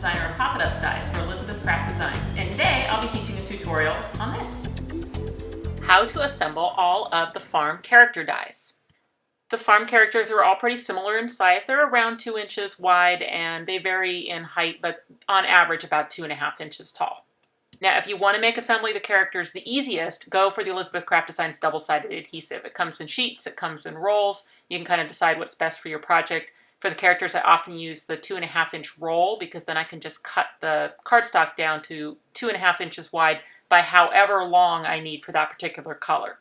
designer of Pop It Ups dies for Elizabeth Craft Designs, and today I'll be teaching a tutorial on this. How to assemble all of the farm character dies. The farm characters are all pretty similar in size. They're around 2 inches wide and they vary in height, but on average about 2.5 inches tall. Now, if you want to make assembly the characters the easiest, go for the Elizabeth Craft Designs double-sided adhesive. It comes in sheets, it comes in rolls. You can kind of decide what's best for your project. For the characters, I often use the 2.5-inch roll because then I can just cut the cardstock down to 2.5 inches wide by however long I need for that particular color.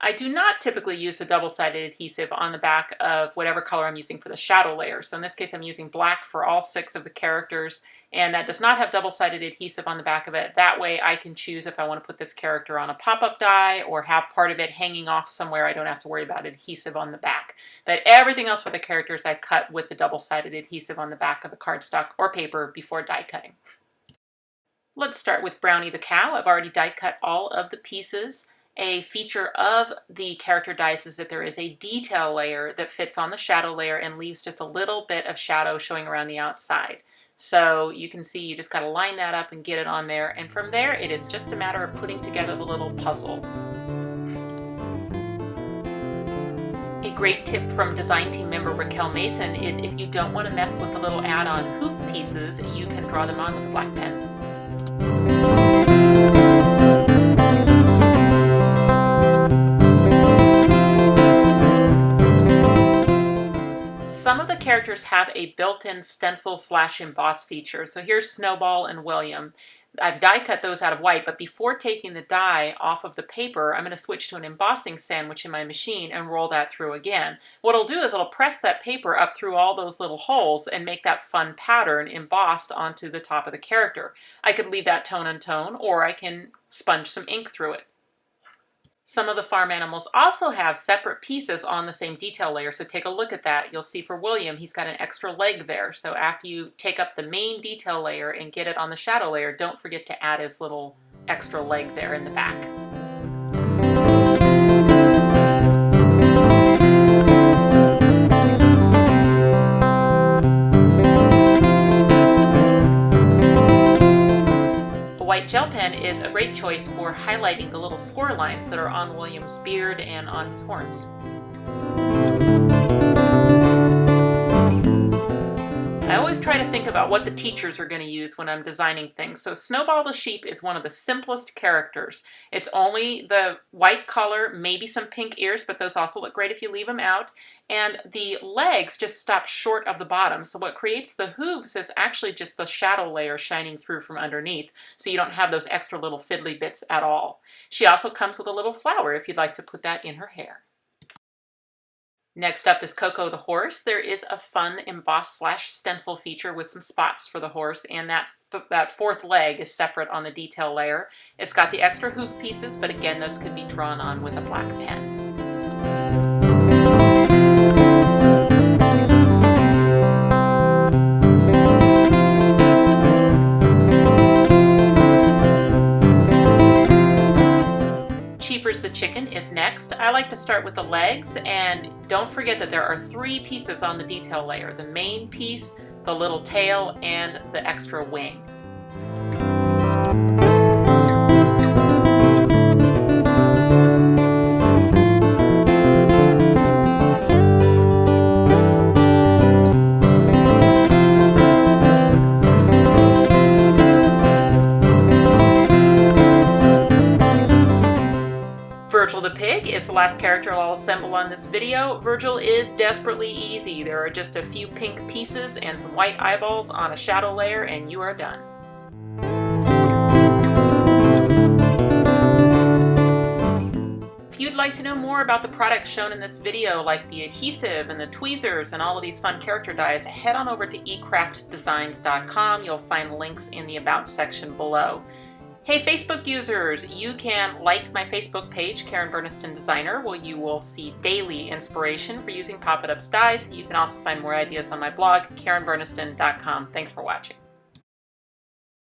I do not typically use the double-sided adhesive on the back of whatever color I'm using for the shadow layer. So in this case, I'm using black for all 6 of the characters, and that does not have double-sided adhesive on the back of it. That way I can choose if I want to put this character on a pop-up die or have part of it hanging off somewhere. I don't have to worry about adhesive on the back. But everything else for the characters I cut with the double-sided adhesive on the back of the cardstock or paper before die cutting. Let's start with Brownie the cow. I've already die cut all of the pieces. A feature of the character dies is that there is a detail layer that fits on the shadow layer and leaves just a little bit of shadow showing around the outside. So you can see you just got to line that up and get it on there, and from there it is just a matter of putting together the little puzzle. A great tip from design team member Raquel Mason is if you don't want to mess with the little add-on hoof pieces, you can draw them on with a black pen. Some of the characters have a built-in stencil/emboss feature. So here's Snowball and William. I've die cut those out of white, but before taking the die off of the paper, I'm going to switch to an embossing sandwich in my machine and roll that through again. What I'll do is I'll press that paper up through all those little holes and make that fun pattern embossed onto the top of the character. I could leave that tone on tone, or I can sponge some ink through it. Some of the farm animals also have separate pieces on the same detail layer, so take a look at that. You'll see for William, he's got an extra leg there. So after you take up the main detail layer and get it on the shadow layer, don't forget to add his little extra leg there in the back. White gel pen is a great choice for highlighting the little score lines that are on William's beard and on his horns. I always try to think about what the teachers are going to use when I'm designing things. So Snowball the sheep is one of the simplest characters. It's only the white color, maybe some pink ears, but those also look great if you leave them out. And the legs just stop short of the bottom. So what creates the hooves is actually just the shadow layer shining through from underneath. So you don't have those extra little fiddly bits at all. She also comes with a little flower if you'd like to put that in her hair. Next up is Coco the horse. There is a fun emboss/stencil feature with some spots for the horse, and that 4th leg is separate on the detail layer. It's got the extra hoof pieces, but again, those could be drawn on with a black pen. Cheepers the chicken is next. I like to start with the legs, and don't forget that there are 3 pieces on the detail layer. The main piece, the little tail, and the extra wing. Virgil the pig is the last character I'll assemble on this video. Virgil is desperately easy. There are just a few pink pieces and some white eyeballs on a shadow layer and you are done. If you'd like to know more about the products shown in this video, like the adhesive and the tweezers and all of these fun character dies, head on over to ecraftdesigns.com. You'll find links in the About section below. Hey Facebook users, you can like my Facebook page, Karen Burniston Designer, where you will see daily inspiration for using Pop It Ups dies. You can also find more ideas on my blog, karenburniston.com. Thanks for watching.